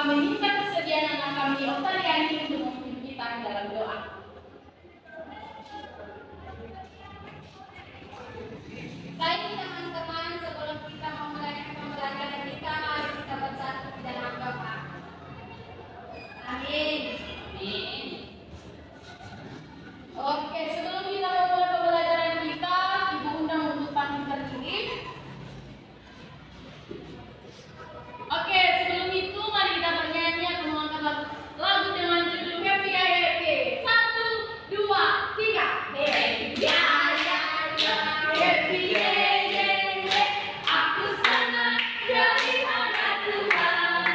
Kami minta kesediaan anak kami Oktariani untuk memimpin kita dalam doa. Baik teman-teman, sebelum kita memulai pembelajaran kita, mari kita bersatu di dalam doa. Amin. Amin. Oke, sebelum kita memulai pembelajaran kita, Ibu undang untuk pantun berdiri. Oke, sebelum itu mari kita bernyanyi atau mengangkat lagu dengan judul Happy Ya Happy. 1, 2, 3. Happy Ya Ya Ya, Happy Ya Ya Ya. Aku senang dari anak Tuhan.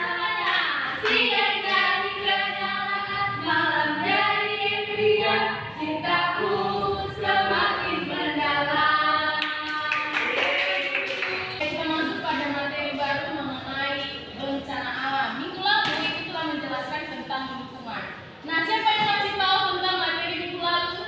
Siang dari kenyang, malam dari impian, cintaku semakin mendalam. Kita masuk pada materi baru mengenai bencana alam. Minggu lalu itu telah menjelaskan tentang lingkungan. Nah, siapa yang masih tahu tentang materi minggu lalu?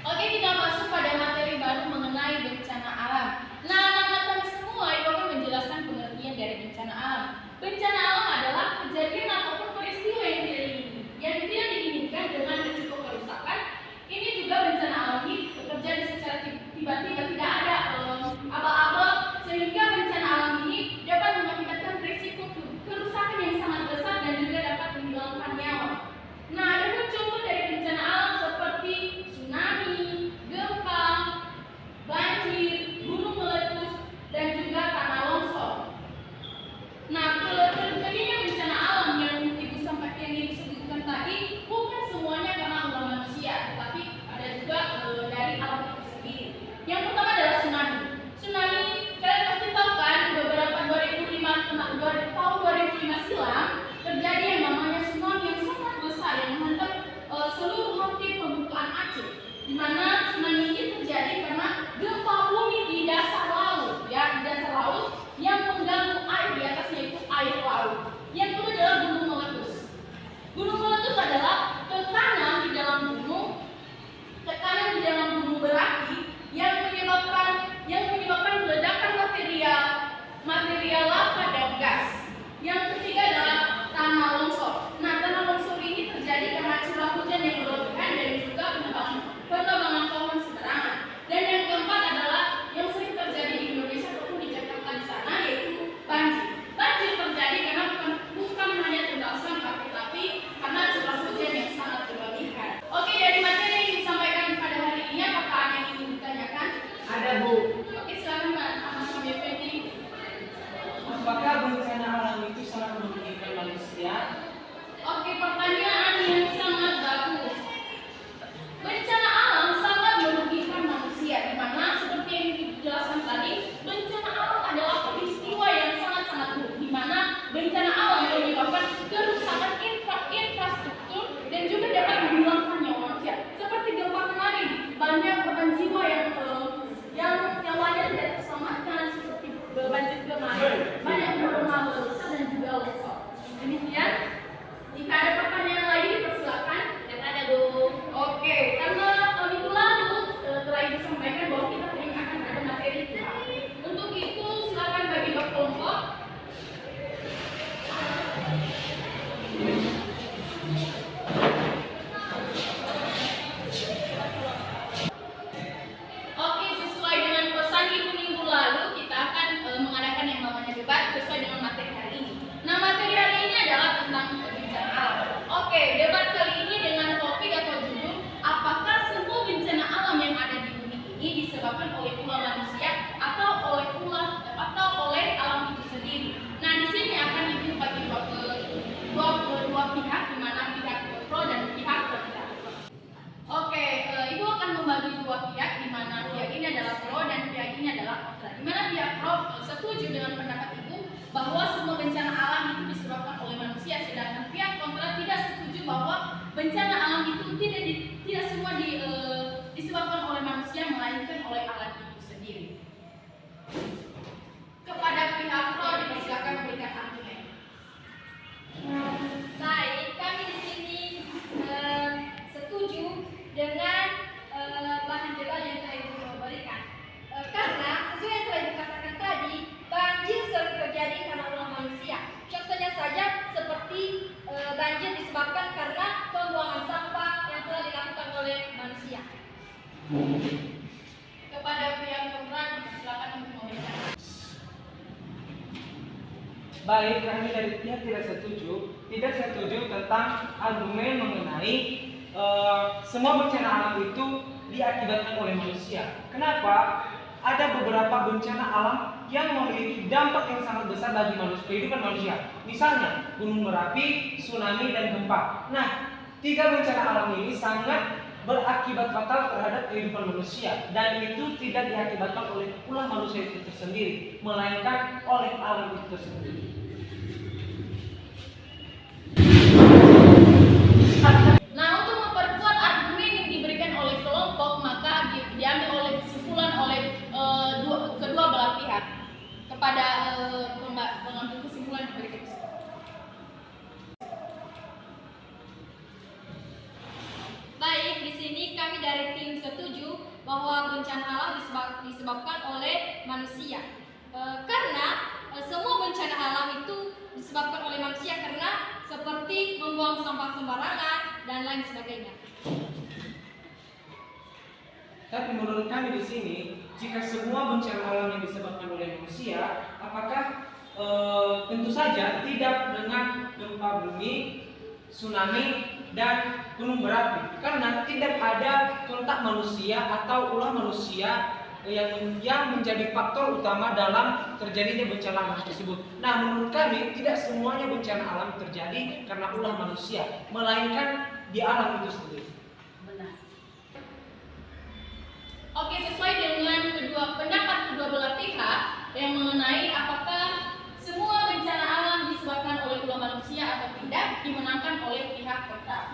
Oke, kita masuk pada materi baru mengenai bencana alam. Nah, anak-anak kami semua itu akan menjelaskan pengertian dari bencana alam. Bencana alam adalah kejadian ataupun peristiwa yang tidak diinginkan dengan risiko kerusakan. Ini juga bencana alami terjadi secara tiba-tiba, tidak ada aba-aba, sehingga bencana alam ini dapat mengakibatkan risiko kerusakan yang sangat besar dan juga dapat menghilangkan nyawa. Nah, ada pun contoh dari bencana alam seperti tsunami, gempa, banjir, gunung meletus, dan juga tanah longsor. Nah, terjadinya bencana alam yang ibu sebutkan tadi bukan semuanya karena ulah manusia, tetapi ada juga dari alam itu sendiri. Yang pertama adalah tsunami. Tsunami, kalian pasti tahu kan, beberapa tahun 2005 silam terjadi yang namanya tsunami yang sangat besar yang menghantam seluruh hampir permukaan Aceh. Di mana tsunami ini terjadi karena gempa bumi di dasar laut, ya, di dasar laut yang mengganggu air di atasnya, itu air laut. Yang kedua adalah gunung meletus. Gunung meletus adalah tekanan di dalam gunung berapi yang menyebabkan ledakan material lava dan gas. Yang ketiga adalah tanah longsor. Nah, tanah longsor ini terjadi karena curah hujan yang berlebihan dan juga penebangan pohon sembarangan. Dan yang keempat adalah yang sering terjadi di Indonesia ataupun di Jakarta di sana, yaitu banjir. Banjir terjadi karena bukan hanya tentang sampah, tetapi karena curah hujan yang sangat berlebihan. Oke, dari materi yang disampaikan pada hari ini, apakah ada yang ingin ditanyakan? Ada, Bu. Oke, silakan Mbak Ahmad Effendi. Apakah bencana alam itu sangat merugikan manusia? Oke, pertanyaan yang sangat bagus. Bencana alam sangat merugikan manusia, di mana seperti yang dijelaskan tadi, bencana alam adalah peristiwa yang sangat-sangat buruk, di mana bencana alam menyebabkan kerusakan infrastruktur dan juga dapat menghilangkan nyawa manusia. Seperti gempa kemarin, banyak korban jiwa yang nyawanya tidak terselamatkan, seperti banjir kemarin, banyak rumah rusak dan juga longsor. Demikian. Jika ada pertanyaan lagi, dipersilakan. Dan ada, Bu. Oke, karena minggu lalu telah disampaikan bahwa kita akan ada materi kita. Untuk itu, silakan bagi berkelompok. Oke, sesuai dengan pesan Ibu minggu lalu, kita akan mengadakan yang namanya debat sesuai dengan materi hari ini. Nah, materi hari ini adalah tentang bencana alam. Oke, debat kali ini dengan topik atau judul, apakah semua bencana alam yang ada di bumi ini disebabkan oleh ulah manusia atau oleh alam itu sendiri. Nah, di sini akan Ibu bagi dua pihak, di mana pihak pro dan pihak kontra. Oke, Ibu akan membagi dua pihak, di mana pihak ini adalah pro dan pihak ini adalah kontra. Di mana pihak pro setuju dengan pendapat Ibu bahwa semua bencana alam itu disebabkan oleh manusia, sedangkan pihak kontra tidak setuju bahwa bencana alam itu tidak semua disebabkan oleh manusia, melainkan oleh alam itu sendiri. Kepada pihak pro dipersilakan memberikan argumen. Baik, kami di sini setuju dengan bahan debat yang telah Ibu berikan. Karena sesuai yang telah Ibu katakan tadi, Kepada pihak kontra, silakan untuk memberikan. Baik, kami dari pihak tidak setuju tentang argumen mengenai semua bencana alam itu diakibatkan oleh manusia. Kenapa? Ada beberapa bencana alam yang memiliki dampak yang sangat besar bagi kehidupan manusia. Misalnya gunung berapi, tsunami, dan gempa. Nah, 3 bencana alam ini sangat berakibat fatal terhadap kehidupan manusia, dan itu tidak diakibatkan oleh ulah manusia itu tersendiri, melainkan oleh alam itu tersendiri. Nah, untuk memperkuat argumen yang diberikan oleh kelompok, maka diambil oleh kesimpulan oleh kedua belah pihak. Kepada pengambil kesimpulan berikut. Baik, di sini kami dari tim setuju bahwa bencana alam disebabkan oleh manusia. Karena semua bencana alam itu disebabkan oleh manusia karena seperti membuang sampah sembarangan dan lain sebagainya. Tapi menurut kami di sini, jika semua bencana alam yang disebabkan oleh manusia, apakah tentu saja tidak dengan gempa bumi, tsunami, dan gunung berapi, karena tidak ada kontak manusia atau ulah manusia yang menjadi faktor utama dalam terjadinya bencana alam tersebut. Nah, menurut kami tidak semuanya bencana alam terjadi karena ulah manusia, melainkan di alam itu sendiri. Benar. Oke, sesuai dengan pendapat kedua belah pihak yang mengenai apakah semua bencana alam disebabkan oleh ulah manusia atau tidak, dimenangkan oleh pihak kontra.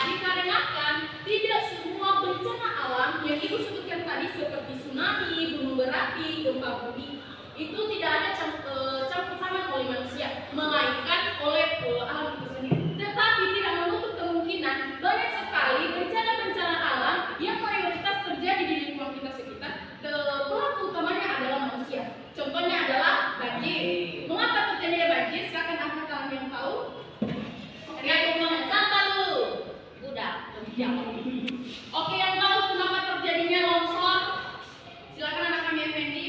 Dikarenakan tidak semua bencana alam yang ibu sebutkan tadi seperti tsunami, gunung berapi, gempa bumi itu tidak ada campur tangan oleh manusia, melainkan oleh alam itu sendiri. Tetapi tidak menutup kemungkinan banyak sekali bencana-bencana alam yang mayoritas terjadi di lingkungan kita sekitar. Pelaku utamanya adalah manusia. Contohnya adalah banjir. Mengapa terjadinya banjir? Silakan angkat tangan yang tahu. Tergantung sampah lu. Udah, jawab. Oke, yang tahu kenapa terjadinya longsor? Silakan anak kami Effendi.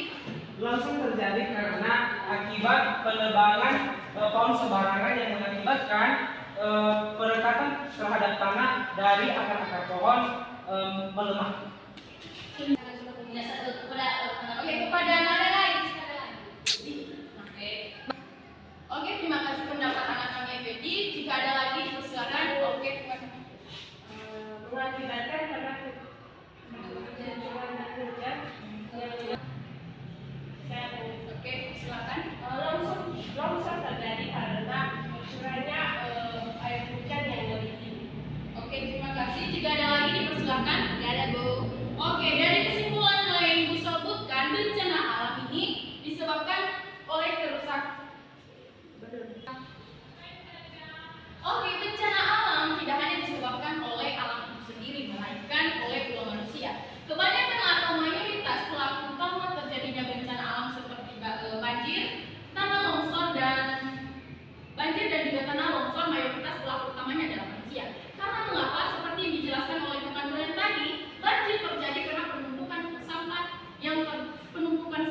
Langsung terjadi karena akibat penebangan pohon sembarangan yang mengakibatkan perekatan terhadap tanah dari akar-akar pohon melemah. Oke, kepada anak lain. Oke, terima kasih pendapat anak kami Effendi. Jika ada lagi dipersilakan. Oke, mengakibatkan karena lingkungan kerja. Oke, silakan. Longsor terjadi karena curahnya air hujan yang lebih tinggi. Oke, terima kasih. Jika ada lagi dipersilakan. Tidak ada, Bu. Oke, dari kesimpulan yang Ibu sebutkan, bencana alam ini disebabkan oleh kerusakan. Oke, bencana alam tidak hanya disebabkan oleh alam itu sendiri, melainkan oleh ulah manusia. Kebanyakan atau mayoritas pelaku utama terjadinya bencana alam seperti banjir, dan juga tanah longsor, mayoritas pelaku utamanya adalah manusia. Karena mengapa? Seperti yang dijelaskan oleh teman Brian tadi, banjir terjadi karena penumpukan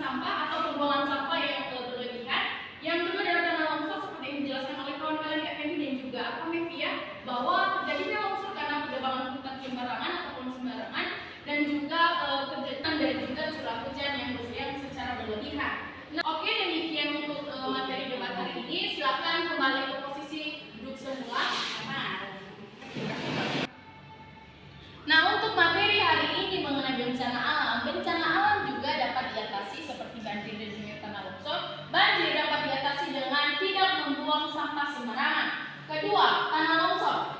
sampah atau pembuangan sampah yang berlebihan. Yang kedua adalah tanah longsor seperti yang dijelaskan oleh kawan kalian Effendi dan juga Mevia, bahwa terjadinya longsor karena penebangan hutan sembarangan ataupun sembarangan, dan juga terjadinya dan juga curah hujan yang secara berlebihan. Nah, oke, demikian untuk materi debat hari ini. Silakan kembali ke posisi duduk semula. Nah, untuk materi hari ini mengenai bencana alam juga dapat diatasi seperti banjir dan juga tanah longsor. Banjir dapat diatasi dengan tidak membuang sampah sembarangan. Kedua, tanah longsor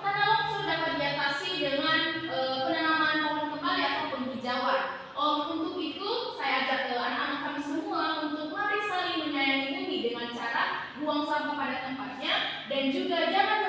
dapat diatasi dengan penanaman pohon kembali atau penghijauan. Untuk itu, saya ajak anak-anak kami semua untuk mari saling menyayangi bumi dengan cara buang sampah pada tempatnya dan juga jangan